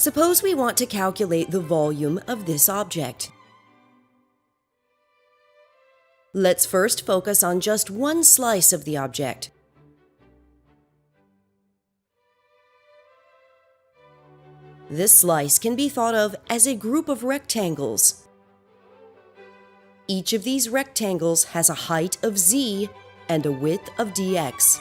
Suppose we want to calculate the volume of this object. Let's first focus on just one slice of the object. This slice can be thought of as a group of rectangles. Each of these rectangles has a height of z and a width of dx.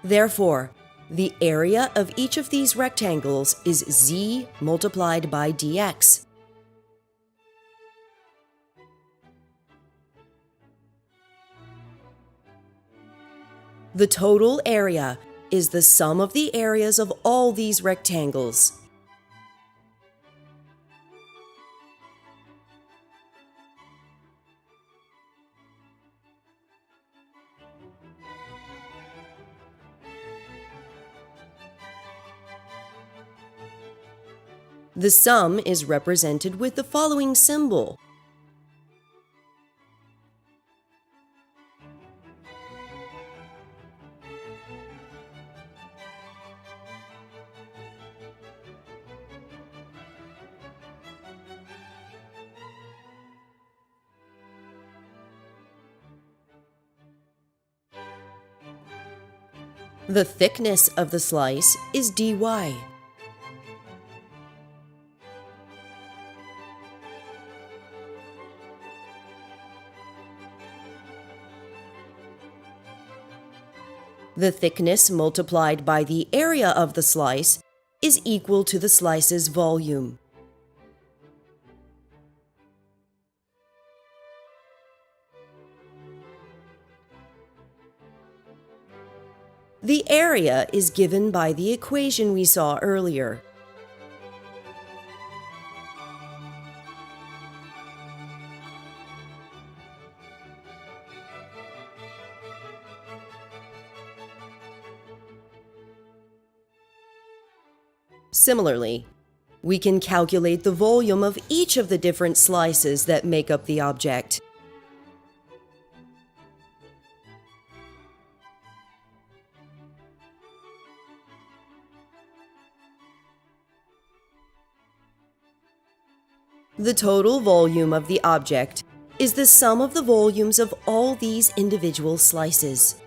Therefore, the area of each of these rectangles is z multiplied by dx. The total area is the sum of the areas of all these rectangles. The sum is represented with the following symbol. The thickness of the slice is dy. The thickness multiplied by the area of the slice is equal to the slice's volume. The area is given by the equation we saw earlier. Similarly, we can calculate the volume of each of the different slices that make up the object. The total volume of the object is the sum of the volumes of all these individual slices.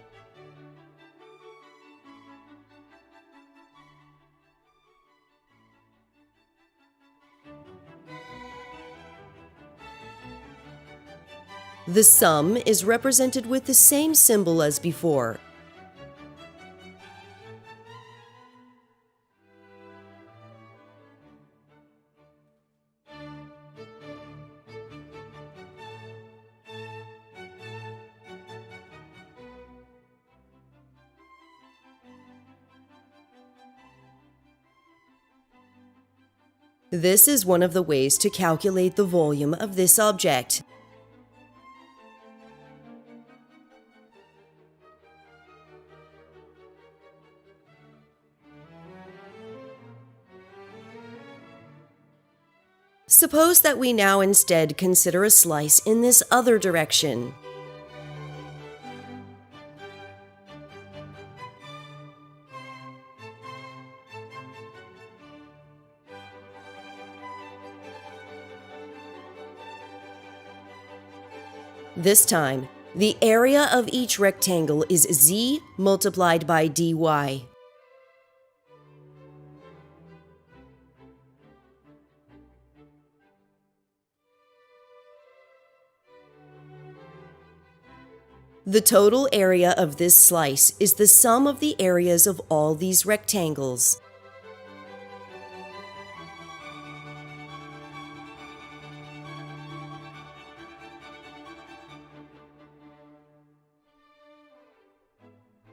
The sum is represented with the same symbol as before. This is one of the ways to calculate the volume of this object. Suppose that we now instead consider a slice in this other direction. This time, the area of each rectangle is z multiplied by dy. The total area of this slice is the sum of the areas of all these rectangles.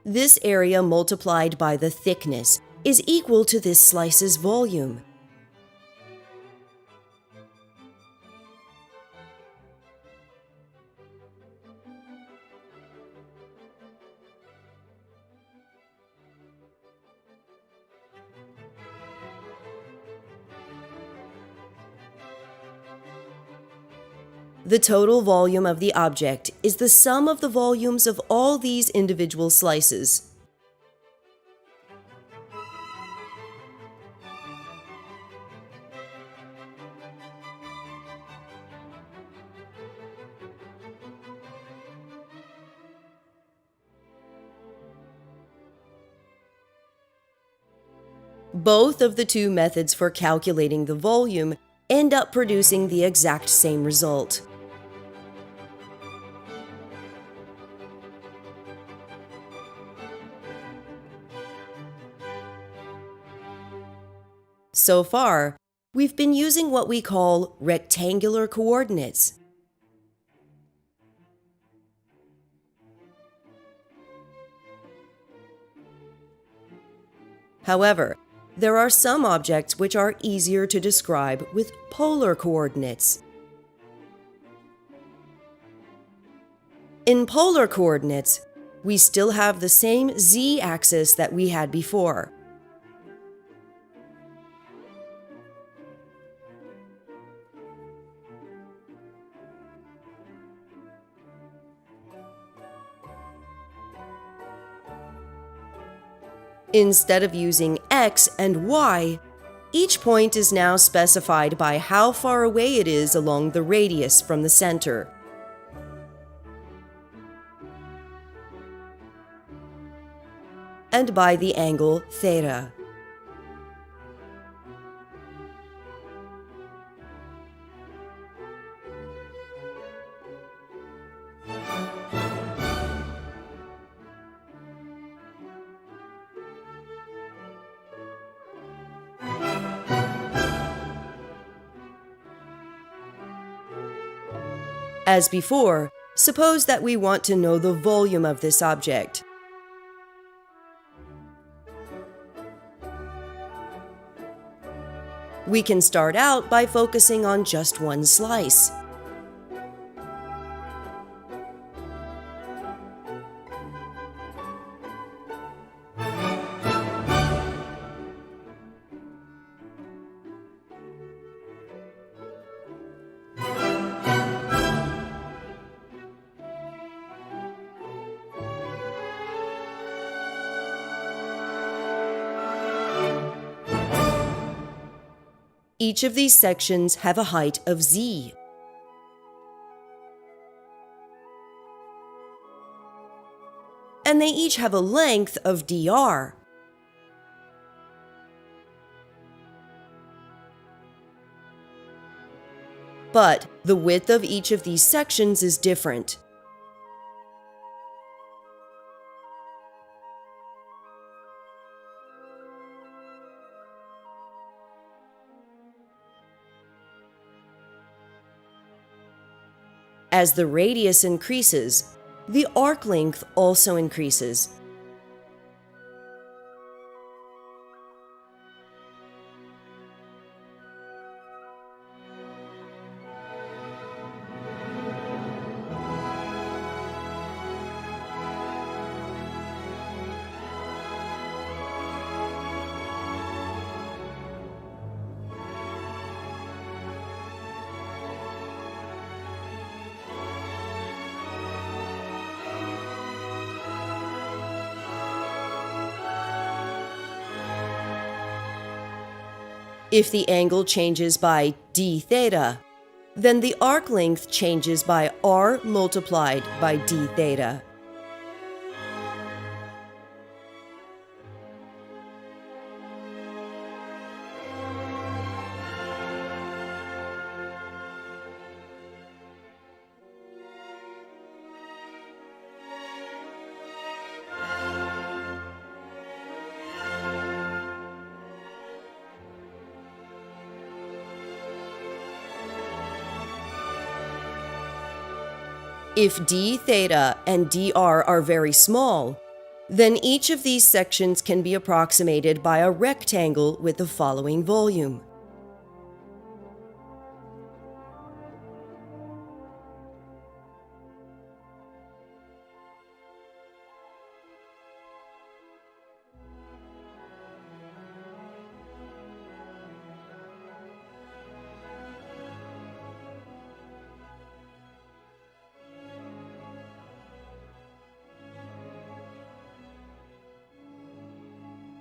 This area multiplied by the thickness is equal to this slice's volume. The total volume of the object is the sum of the volumes of all these individual slices. Both of the two methods for calculating the volume end up producing the exact same result. So far, we've been using what we call rectangular coordinates. However, there are some objects which are easier to describe with polar coordinates. In polar coordinates, we still have the same z-axis that we had before. Instead of using x and y, each point is now specified by how far away it is along the radius from the center. And by the angle theta. As before, suppose that we want to know the volume of this object. We can start out by focusing on just one slice. Each of these sections have a height of z. And they each have a length of dr. But the width of each of these sections is different. As the radius increases, the arc length also increases. If the angle changes by d theta, then the arc length changes by r multiplied by d theta. If d theta and dr are very small, then each of these sections can be approximated by a rectangle with the following volume.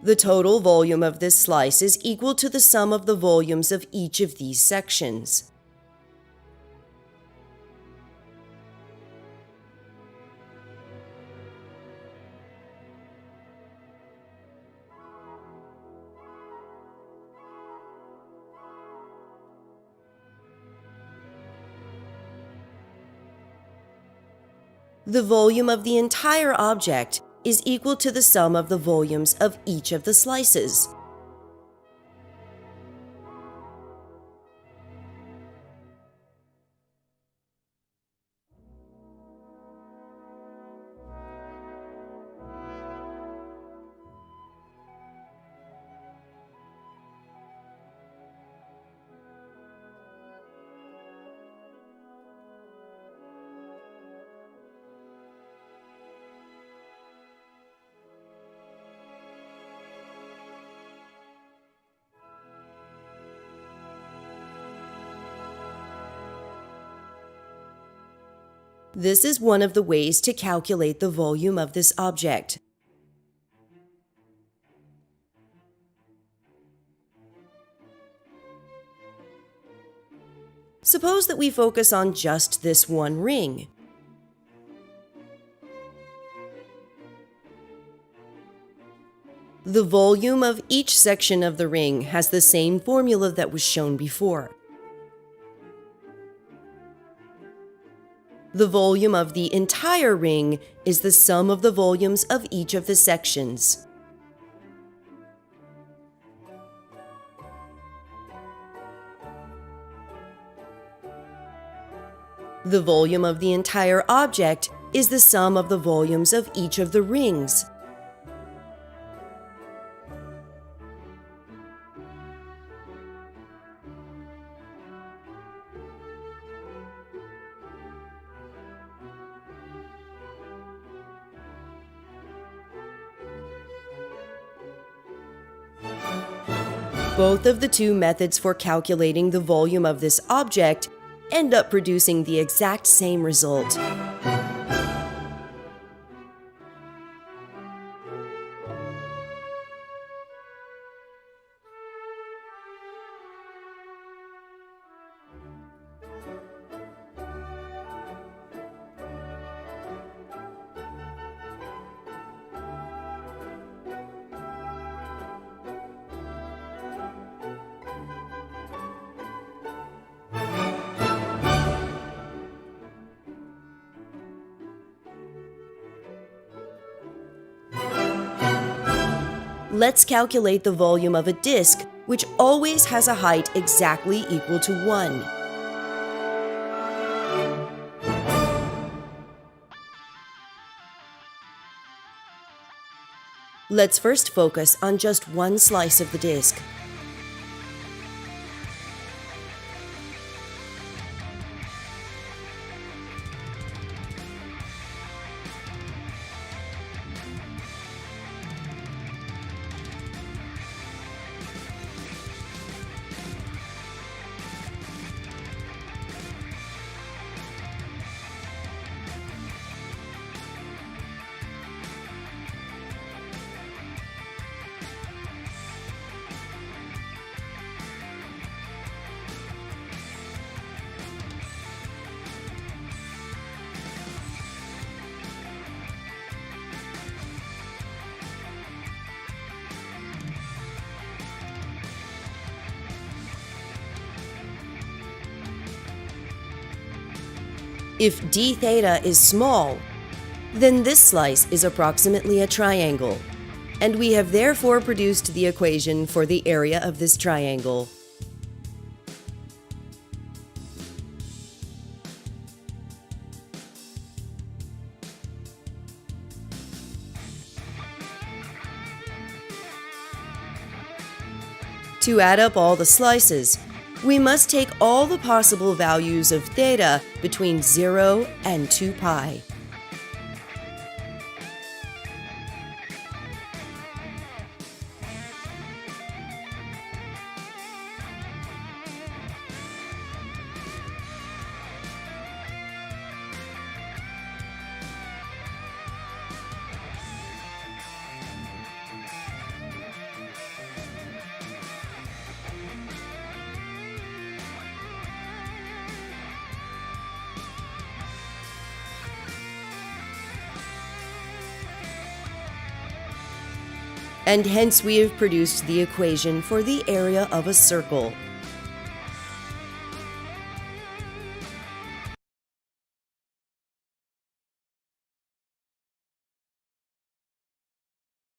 The total volume of this slice is equal to the sum of the volumes of each of these sections. The volume of the entire object is equal to the sum of the volumes of each of the slices. This is one of the ways to calculate the volume of this object. Suppose that we focus on just this one ring. The volume of each section of the ring has the same formula that was shown before. The volume of the entire ring is the sum of the volumes of each of the sections. The volume of the entire object is the sum of the volumes of each of the rings. Both of the two methods for calculating the volume of this object end up producing the exact same result. Let's calculate the volume of a disk, which always has a height exactly equal to 1. Let's first focus on just one slice of the disk. If d theta is small, then this slice is approximately a triangle, and we have therefore produced the equation for the area of this triangle. To add up all the slices, we must take all the possible values of theta between 0 and 2 pi. And hence we have produced the equation for the area of a circle.